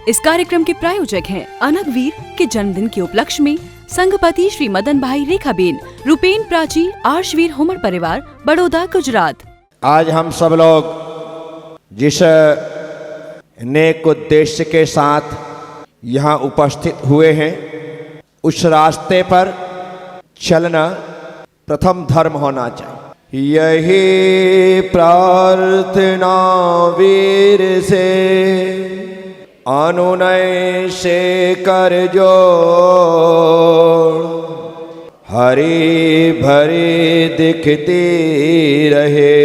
इस कार्यक्रम के प्रायोजक हैं अनघवीर के जन्मदिन के उपलक्ष्य में संघपति श्री मदन भाई रेखाबेन, रूपेन प्राची, आर्शवीर हुमर परिवार, बड़ौदा, गुजरात। आज हम सब लोग जिस नेक उद्देश्य के साथ यहाँ उपस्थित हुए हैं, उस रास्ते पर चलना प्रथम धर्म होना चाहिए। यही प्रार्थना वीर से अनुनय से कर जो, हरी भरी दिखती रहे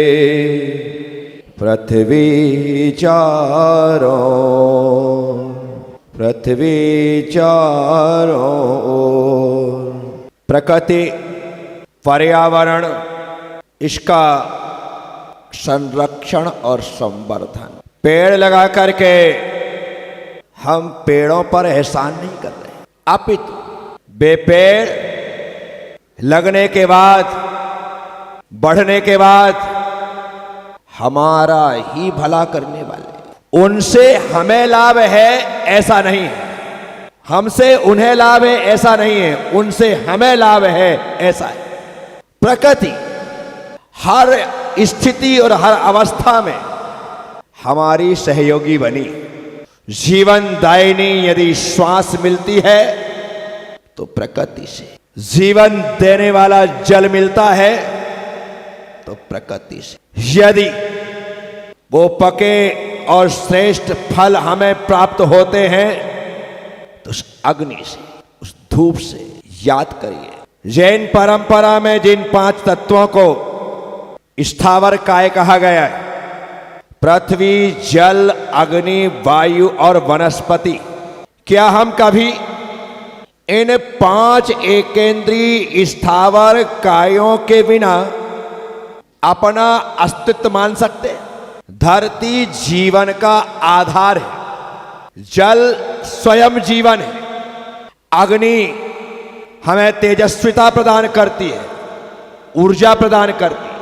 पृथ्वी चारों ओर। प्रकृति, पर्यावरण, इसका संरक्षण और संवर्धन। पेड़ लगा करके हम पेड़ों पर एहसान नहीं कर रहे, अपितु वे पेड़ लगने के बाद, बढ़ने के बाद हमारा ही भला करने वाले। उनसे हमें लाभ है ऐसा नहीं है, हमसे उन्हें लाभ है ऐसा नहीं है, उनसे हमें लाभ है ऐसा है। प्रकृति हर स्थिति और हर अवस्था में हमारी सहयोगी बनी। जीवन दायिनी यदि श्वास मिलती है तो प्रकृति से, जीवन देने वाला जल मिलता है तो प्रकृति से। यदि वो पके और श्रेष्ठ फल हमें प्राप्त होते हैं तो उस अग्नि से, उस धूप से। याद करिए, जैन परंपरा में जिन 5 तत्वों को स्थावर काय कहा गया है, पृथ्वी, जल, अग्नि, वायु और वनस्पति, क्या हम कभी इन 5 एकेंद्रीय स्थावर कायों के बिना अपना अस्तित्व मान सकते हैं? धरती जीवन का आधार है, जल स्वयं जीवन है, अग्नि हमें तेजस्विता प्रदान करती है, ऊर्जा प्रदान करती है।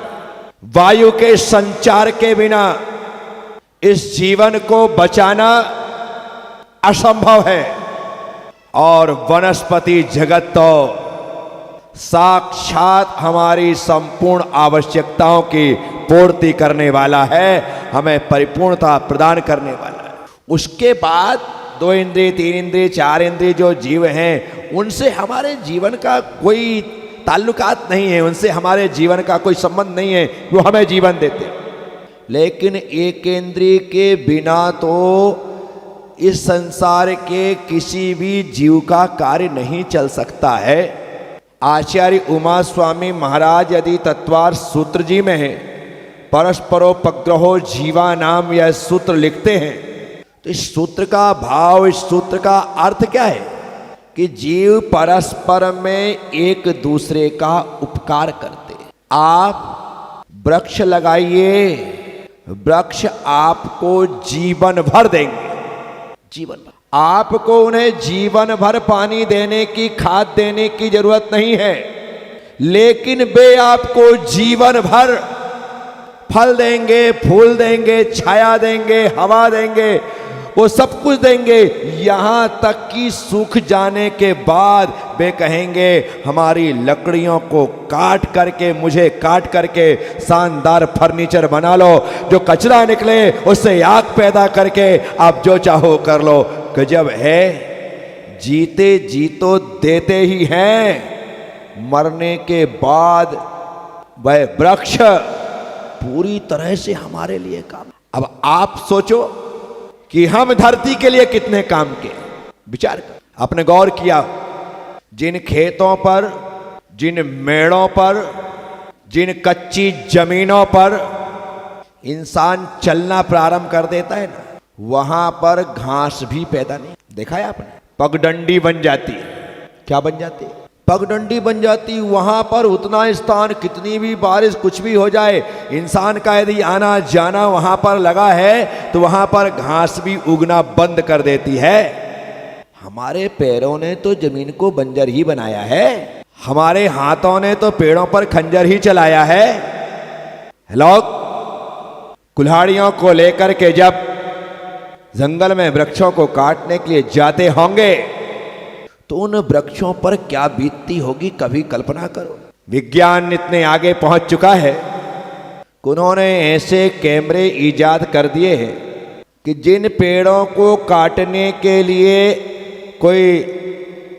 वायु के संचार के बिना इस जीवन को बचाना असंभव है। और वनस्पति जगत तो साक्षात हमारी संपूर्ण आवश्यकताओं की पूर्ति करने वाला है, हमें परिपूर्णता प्रदान करने वाला है। उसके बाद 2 इंद्रिय, 3 इंद्रिय, 4 इंद्रिय जो जीव हैं, उनसे हमारे जीवन का कोई ताल्लुकात नहीं है, उनसे हमारे जीवन का कोई संबंध नहीं है, वो हमें जीवन देते हैं। लेकिन एक इंद्रिय के बिना तो इस संसार के किसी भी जीव का कार्य नहीं चल सकता है। आचार्य उमा स्वामी महाराज यदि तत्वार सूत्र जी में है, परस्परोपग्रहो जीवा नाम यह सूत्र लिखते हैं, तो इस सूत्र का भाव, इस सूत्र का अर्थ क्या है कि जीव परस्पर में एक दूसरे का उपकार करते। आप वृक्ष लगाइए, वृक्ष आपको जीवन भर देंगे, जीवन भर। आपको उन्हें जीवन भर पानी देने की, खाद देने की जरूरत नहीं है, लेकिन वे आपको जीवन भर फल देंगे, फूल देंगे, छाया देंगे, हवा देंगे, वो सब कुछ देंगे। यहां तक कि सूख जाने के बाद वे कहेंगे हमारी लकड़ियों को काट करके, मुझे काट करके शानदार फर्नीचर बना लो, जो कचरा निकले उससे आग पैदा करके आप जो चाहो कर लो। गजब है, जीते जी तो देते ही हैं, मरने के बाद वह वृक्ष पूरी तरह से हमारे लिए काम। अब आप सोचो कि हम धरती के लिए कितने काम के, विचार कर। आपने गौर किया, जिन खेतों पर, जिन मेड़ों पर, जिन कच्ची जमीनों पर इंसान चलना प्रारंभ कर देता है ना, वहां पर घास भी पैदा नहीं। देखा है आपने? पगडंडी बन जाती है। क्या बन जाती है? पगडंडी बन जाती। वहां पर उतना स्थान, कितनी भी बारिश कुछ भी हो जाए, इंसान का यदि आना जाना वहां पर लगा है तो वहां पर घास भी उगना बंद कर देती है। हमारे पैरों ने तो जमीन को बंजर ही बनाया है, हमारे हाथों ने तो पेड़ों पर खंजर ही चलाया है। लोग कुल्हाड़ियों को लेकर के जब जंगल में वृक्षों को काटने के लिए जाते होंगे तो उन वृक्षों पर क्या बीतती होगी, कभी कल्पना करो। विज्ञान इतने आगे पहुंच चुका है कि उन्होंने ऐसे कैमरे इजाद कर दिए हैं कि जिन पेड़ों को काटने के लिए कोई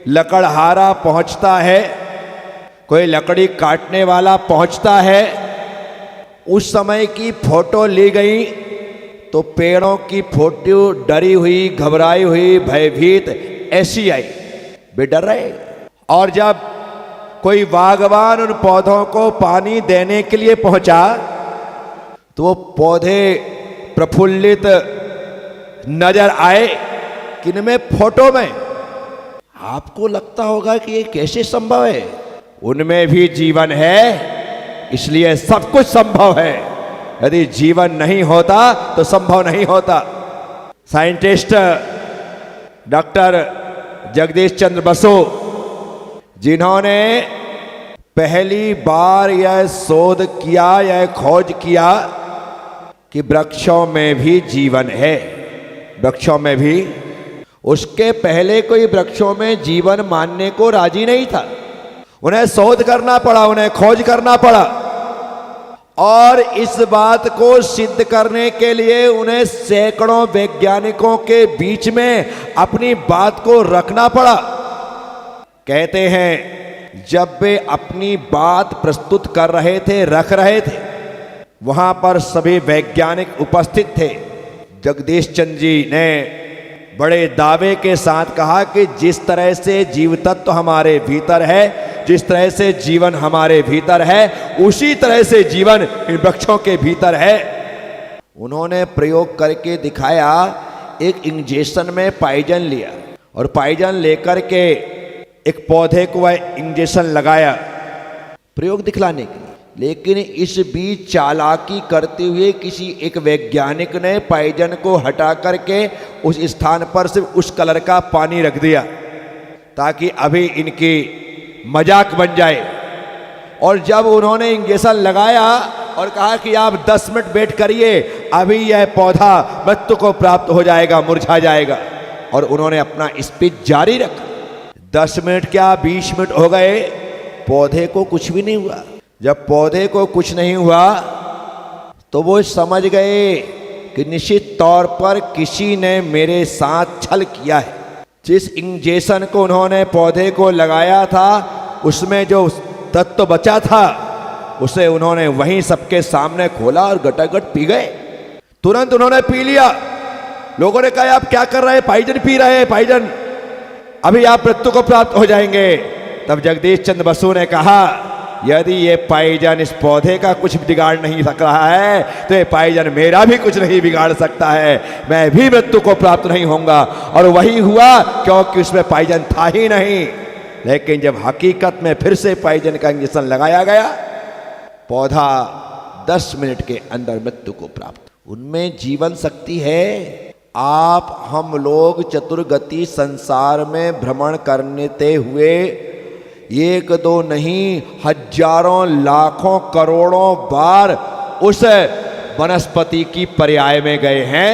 लकड़हारा पहुंचता है, कोई लकड़ी काटने वाला पहुंचता है, उस समय की फोटो ली गई तो पेड़ों की फोटो डरी हुई, घबराई हुई, भयभीत ऐसी आई, वे डर रहे। और जब कोई बागवान उन पौधों को पानी देने के लिए पहुंचा तो वो पौधे प्रफुल्लित नजर आए, किनमें, फोटो में। आपको लगता होगा कि ये कैसे संभव है? उनमें भी जीवन है, इसलिए सब कुछ संभव है। यदि जीवन नहीं होता तो संभव नहीं होता। साइंटिस्ट डॉक्टर जगदीश चंद्र बसु, जिन्होंने पहली बार यह शोध किया, यह खोज किया कि वृक्षों में भी जीवन है, वृक्षों में भी, उसके पहले कोई वृक्षों में जीवन मानने को राजी नहीं था। उन्हें शोध करना पड़ा, उन्हें खोज करना पड़ा, और इस बात को सिद्ध करने के लिए उन्हें सैकड़ों वैज्ञानिकों के बीच में अपनी बात को रखना पड़ा। कहते हैं जब वे अपनी बात प्रस्तुत कर रहे थे, रख रहे थे, वहां पर सभी वैज्ञानिक उपस्थित थे। जगदीश चंद्र जी ने बड़े दावे के साथ कहा कि जिस तरह से जीव तत्व हमारे भीतर है, जिस तरह से जीवन हमारे भीतर है, उसी तरह से जीवन इन वृक्षों के भीतर है। उन्होंने प्रयोग करके दिखाया। एक इंजेक्शन में पाइजन लिया और पाइजन लेकर के एक पौधे को वह इंजेक्शन लगाया प्रयोग दिखलाने के लिए। लेकिन इस बीच चालाकी करते हुए किसी एक वैज्ञानिक ने पाइजन को हटा करके उस स्थान पर सिर्फ उस कलर का पानी रख दिया ताकि अभी इनकी मजाक बन जाए। और जब उन्होंने इंजेक्शन लगाया और कहा कि आप 10 मिनट वेट करिए, अभी यह पौधा मृत्यु को प्राप्त हो जाएगा, मुरझा जाएगा, और उन्होंने अपना स्पीच जारी रखा। 10 मिनट क्या 20 मिनट हो गए, पौधे को कुछ भी नहीं हुआ। जब पौधे को कुछ नहीं हुआ तो वो समझ गए कि निश्चित तौर पर किसी ने मेरे साथ छल किया है। जिस इंजेक्शन को उन्होंने पौधे को लगाया था उसमें जो तत्व बचा था उसे उन्होंने वहीं सबके सामने खोला और गटागट पी गए। तुरंत उन्होंने पी लिया। लोगों ने कहा आप क्या कर रहे हैं, पाइजन पी रहे हैं, पाइजन, अभी आप मृत्यु को प्राप्त हो जाएंगे। तब जगदीश चंद्र बसु ने कहा यदि ये पाइजन इस पौधे का कुछ बिगाड़ नहीं सक रहा है तो ये पाइजन मेरा भी कुछ नहीं बिगाड़ सकता है, मैं भी मृत्यु को प्राप्त नहीं होऊंगा। और वही हुआ क्योंकि उसमें पाइजन था ही नहीं। लेकिन जब हकीकत में फिर से पाइजन का इंजेक्शन लगाया गया, पौधा 10 मिनट के अंदर मृत्यु को प्राप्त। उनमें जीवन शक्ति है। आप हम लोग चतुर्गति संसार में भ्रमण करते हुए एक दो नहीं हजारों लाखों करोड़ों बार उस वनस्पति की पर्याय में गए हैं।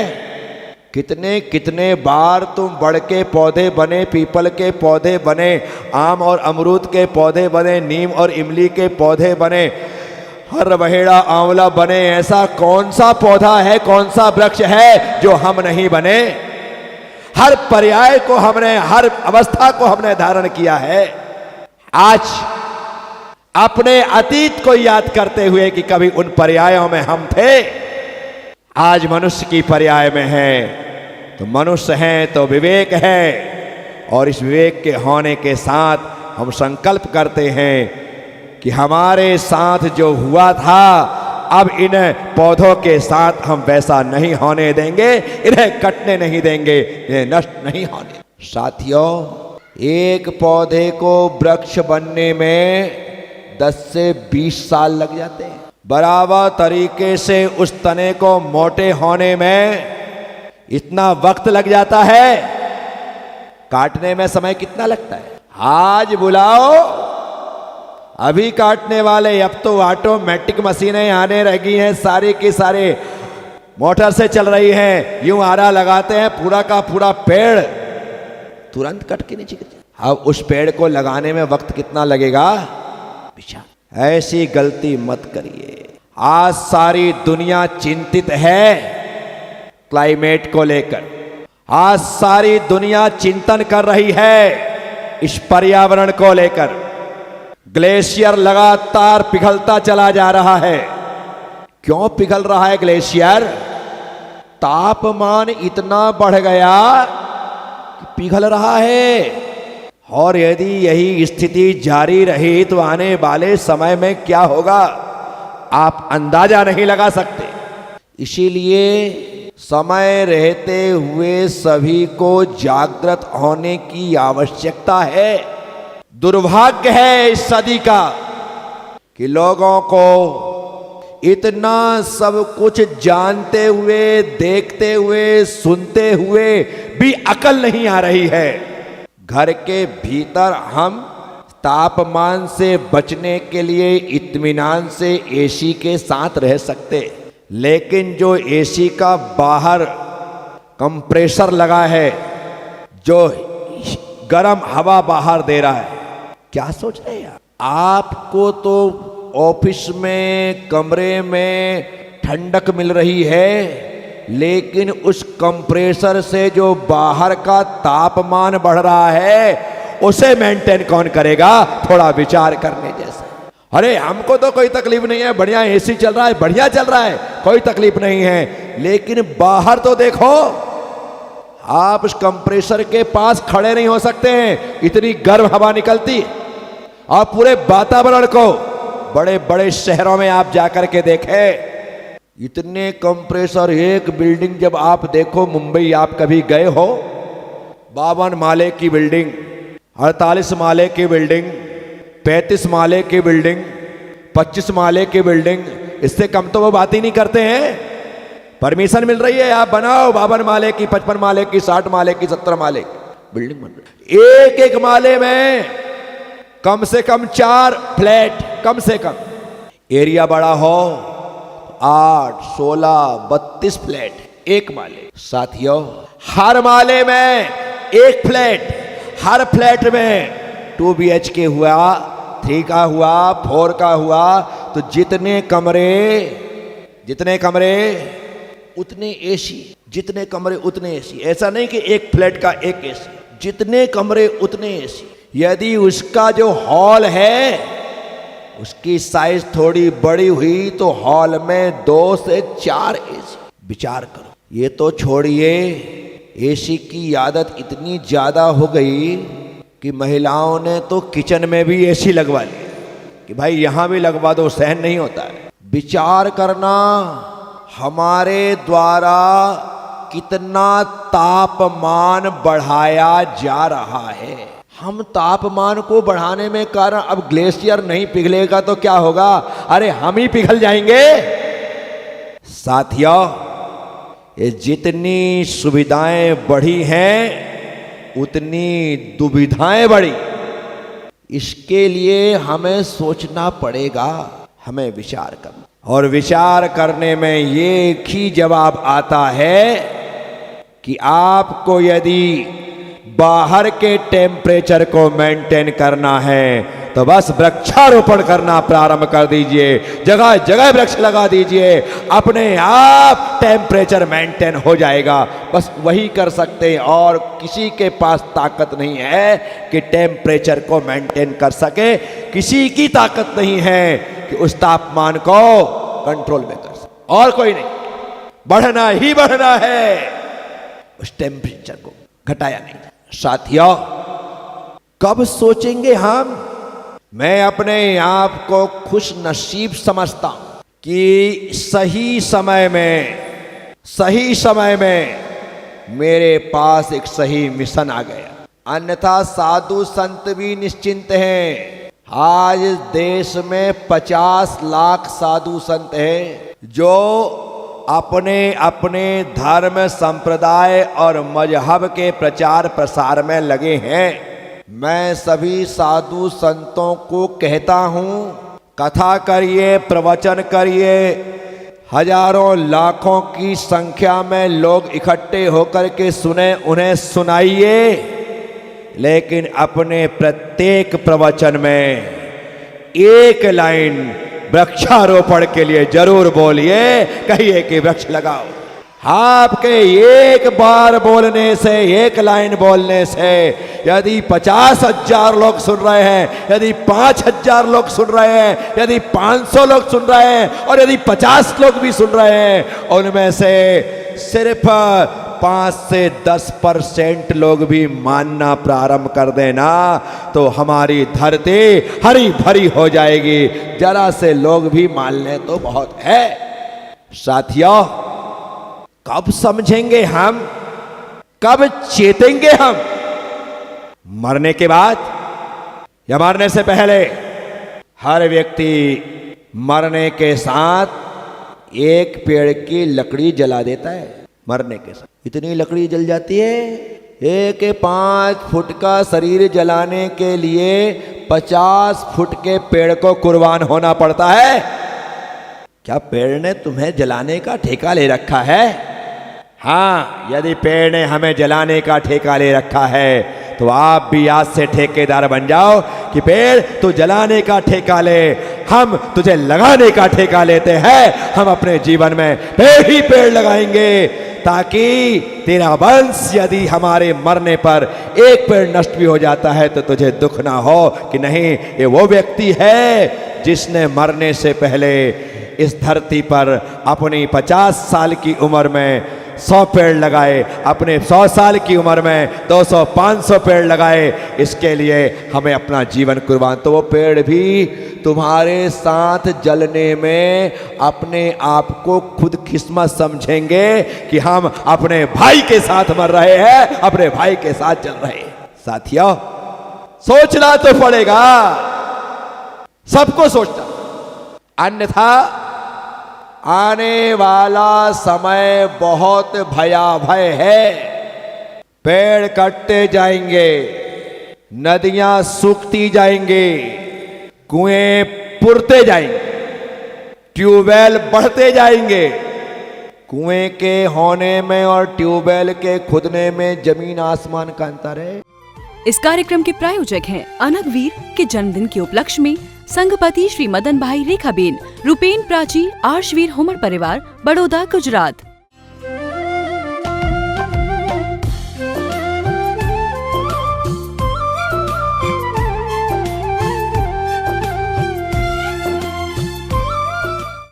कितने कितने बार तुम बड़ के पौधे बने, पीपल के पौधे बने, आम और अमरूद के पौधे बने, नीम और इमली के पौधे बने, हर बहेड़ा आंवला बने। ऐसा कौन सा पौधा है, कौन सा वृक्ष है जो हम नहीं बने? हर पर्याय को हमने, हर अवस्था को हमने धारण किया है। आज अपने अतीत को याद करते हुए कि कभी उन पर्यायों में हम थे, आज मनुष्य की पर्याय में है। तो मनुष्य हैं तो विवेक है, और इस विवेक के होने के साथ हम संकल्प करते हैं कि हमारे साथ जो हुआ था अब इन पौधों के साथ हम वैसा नहीं होने देंगे, इन्हें कटने नहीं देंगे, इन्हें नष्ट नहीं होने। साथियों, एक पौधे को वृक्ष बनने में 10 से 20 साल लग जाते हैं। बराबर तरीके से उस तने को मोटे होने में इतना वक्त लग जाता है। काटने में समय कितना लगता है? आज बुलाओ, अभी काटने वाले। अब तो ऑटोमेटिक मशीनें आने लगी हैं, सारे के सारे मोटर से चल रही है, यूं आरा लगाते हैं, पूरा का पूरा पेड़ तुरंत कट के नीचे गिर जाए। अब उस पेड़ को लगाने में वक्त कितना लगेगा? विचार। ऐसी गलती मत करिए। आज सारी दुनिया चिंतित है क्लाइमेट को लेकर। आज सारी दुनिया चिंतन कर रही है इस पर्यावरण को लेकर। ग्लेशियर लगातार पिघलता चला जा रहा है। क्यों पिघल रहा है ग्लेशियर? तापमान इतना बढ़ गया कि पिघल रहा है। और यदि यही स्थिति जारी रही तो आने वाले समय में क्या होगा आप अंदाजा नहीं लगा सकते। इसीलिए समय रहते हुए सभी को जागृत होने की आवश्यकता है। दुर्भाग्य है इस सदी का कि लोगों को इतना सब कुछ जानते हुए, देखते हुए, सुनते हुए भी अकल नहीं आ रही है। घर के भीतर हम तापमान से बचने के लिए इत्मीनान से एसी के साथ रह सकते, लेकिन जो एसी का बाहर कंप्रेसर लगा है, जो गर्म हवा बाहर दे रहा है, क्या सोच रहे हैं आपको तो ऑफिस में, कमरे में ठंडक मिल रही है, लेकिन उस कंप्रेसर से जो बाहर का तापमान बढ़ रहा है उसे मेंटेन कौन करेगा? थोड़ा विचार करने जैसा। अरे हमको तो कोई तकलीफ नहीं है, बढ़िया एसी चल रहा है, बढ़िया चल रहा है, कोई तकलीफ नहीं है, लेकिन बाहर तो देखो, आप उस कंप्रेसर के पास खड़े नहीं हो सकते हैं, इतनी गर्म हवा निकलती। और पूरे वातावरण को बड़े बड़े शहरों में आप जाकर के देखें, इतने कंप्रेसर। एक बिल्डिंग जब आप देखो, मुंबई आप कभी गए हो, 52 माले की बिल्डिंग, 48 माले की बिल्डिंग, 35 माले की बिल्डिंग, 25 माले की बिल्डिंग, इससे कम तो वो बात ही नहीं करते हैं। परमिशन मिल रही है, आप बनाओ 52 माले की, 55 माले की, 60 माले की, 70 माले की बिल्डिंग बन रही है। एक एक माले में कम से कम 4 फ्लैट, कम से कम। एरिया बड़ा हो 8, 16, 32 फ्लैट एक माले। साथियों, हर माले में एक फ्लैट, हर फ्लैट में 2 BHK हुआ, 3 का हुआ, 4 का हुआ, तो जितने कमरे उतने एसी, जितने कमरे उतने एसी। ऐसा नहीं कि एक फ्लैट का एक एसी, जितने कमरे उतने एसी। यदि उसका जो हॉल है उसकी साइज थोड़ी बड़ी हुई तो हॉल में 2 से 4 एसी। विचार करो। ये तो छोड़िए, एसी की आदत इतनी ज्यादा हो गई कि महिलाओं ने तो किचन में भी एसी लगवा ली कि भाई यहां भी लगवा दो, सहन नहीं होता है। विचार करना, हमारे द्वारा कितना तापमान बढ़ाया जा रहा है। हम तापमान को बढ़ाने में कारण, अब ग्लेशियर नहीं पिघलेगा तो क्या होगा? अरे हम ही पिघल जाएंगे। साथियों, ये जितनी सुविधाएं बढ़ी हैं उतनी दुविधाएं बढ़ी। इसके लिए हमें सोचना पड़ेगा, हमें विचार करना। और विचार करने में ये एक ही जवाब आता है कि आपको यदि बाहर के टेम्परेचर को मेंटेन करना है तो बस वृक्षारोपण करना प्रारंभ कर दीजिए। जगह जगह वृक्ष लगा दीजिए, अपने आप टेम्परेचर मेंटेन हो जाएगा। बस वही कर सकते हैं, और किसी के पास ताकत नहीं है कि टेम्परेचर को मेंटेन कर सके। किसी की ताकत नहीं है कि उस तापमान को कंट्रोल में कर सके, और कोई नहीं। बढ़ना ही बढ़ना है, उस टेम्परेचर को घटाया नहीं। साथियों, कब सोचेंगे हम? मैं अपने आप को खुश नसीब समझता हूं कि सही समय में मेरे पास एक सही मिशन आ गया। अन्यथा साधु संत भी निश्चिंत हैं। आज देश में 50 लाख साधु संत हैं जो अपने अपने धर्म, संप्रदाय और मजहब के प्रचार प्रसार में लगे हैं। मैं सभी साधु संतों को कहता हूँ, कथा करिए, प्रवचन करिए, हजारों लाखों की संख्या में लोग इकट्ठे होकर के सुने, उन्हें सुनाइए, लेकिन अपने प्रत्येक प्रवचन में एक लाइन वृक्षारोपण के लिए जरूर बोलिए, कहिए कि वृक्ष लगाओ। आपके एक बार बोलने से, एक लाइन बोलने से यदि 50,000 लोग सुन रहे हैं, यदि 5,000 लोग सुन रहे हैं, यदि 500 लोग सुन रहे हैं और यदि 50 लोग भी सुन रहे हैं, उनमें से सिर्फ 5 से 10% लोग भी मानना प्रारंभ कर देना तो हमारी धरती हरी भरी हो जाएगी। जरा से लोग भी मान ले तो बहुत है। साथियों, कब समझेंगे हम, कब चेतेंगे हम? मरने के बाद या मरने से पहले? हर व्यक्ति मरने के साथ एक पेड़ की लकड़ी जला देता है। मरने के साथ इतनी लकड़ी जल जाती है, 1-5 फुट का शरीर जलाने के लिए 50 फुट के पेड़ को कुर्बान होना पड़ता है। क्या पेड़ ने तुम्हें जलाने का ठेका ले रखा है? हाँ, यदि पेड़ ने हमें जलाने का ठेका ले रखा है तो आप भी आज से ठेकेदार बन जाओ कि पेड़ तू जलाने का ठेका ले, हम तुझे लगाने का ठेका लेते हैं। हम अपने जीवन में पेड़ ही पेड़ लगाएंगे ताकि तेरा वंश यदि हमारे मरने पर एक पेड़ नष्ट भी हो जाता है तो तुझे दुख ना हो कि नहीं, ये वो व्यक्ति है जिसने मरने से पहले इस धरती पर अपनी 50 साल की उम्र में 100 पेड़ लगाए, अपने 100 साल की उम्र में 200-500 पेड़ लगाए। इसके लिए हमें अपना जीवन कुर्बान, तो वो पेड़ भी तुम्हारे साथ जलने में अपने आप को खुद किस्मत समझेंगे कि हम अपने भाई के साथ मर रहे हैं, अपने भाई के साथ जल रहे हैं। साथियों, सोचना तो पड़ेगा, सबको सोचना, अन्यथा आने वाला समय बहुत भयावह है। पेड़ कटते जाएंगे, नदियां सूखती जाएंगी, कुएं पुरते जाएंगे, ट्यूबवेल बढ़ते जाएंगे। कुएं के होने में और ट्यूबवेल के खुदने में जमीन आसमान का अंतर है। इस कार्यक्रम के प्रायोजक हैं अनगवीर के जन्मदिन के उपलक्ष्य में संघपति श्री मदन भाई रेखाबेन, रूपेन प्राची, आर्शवीर हुमर परिवार, बड़ौदा, गुजरात।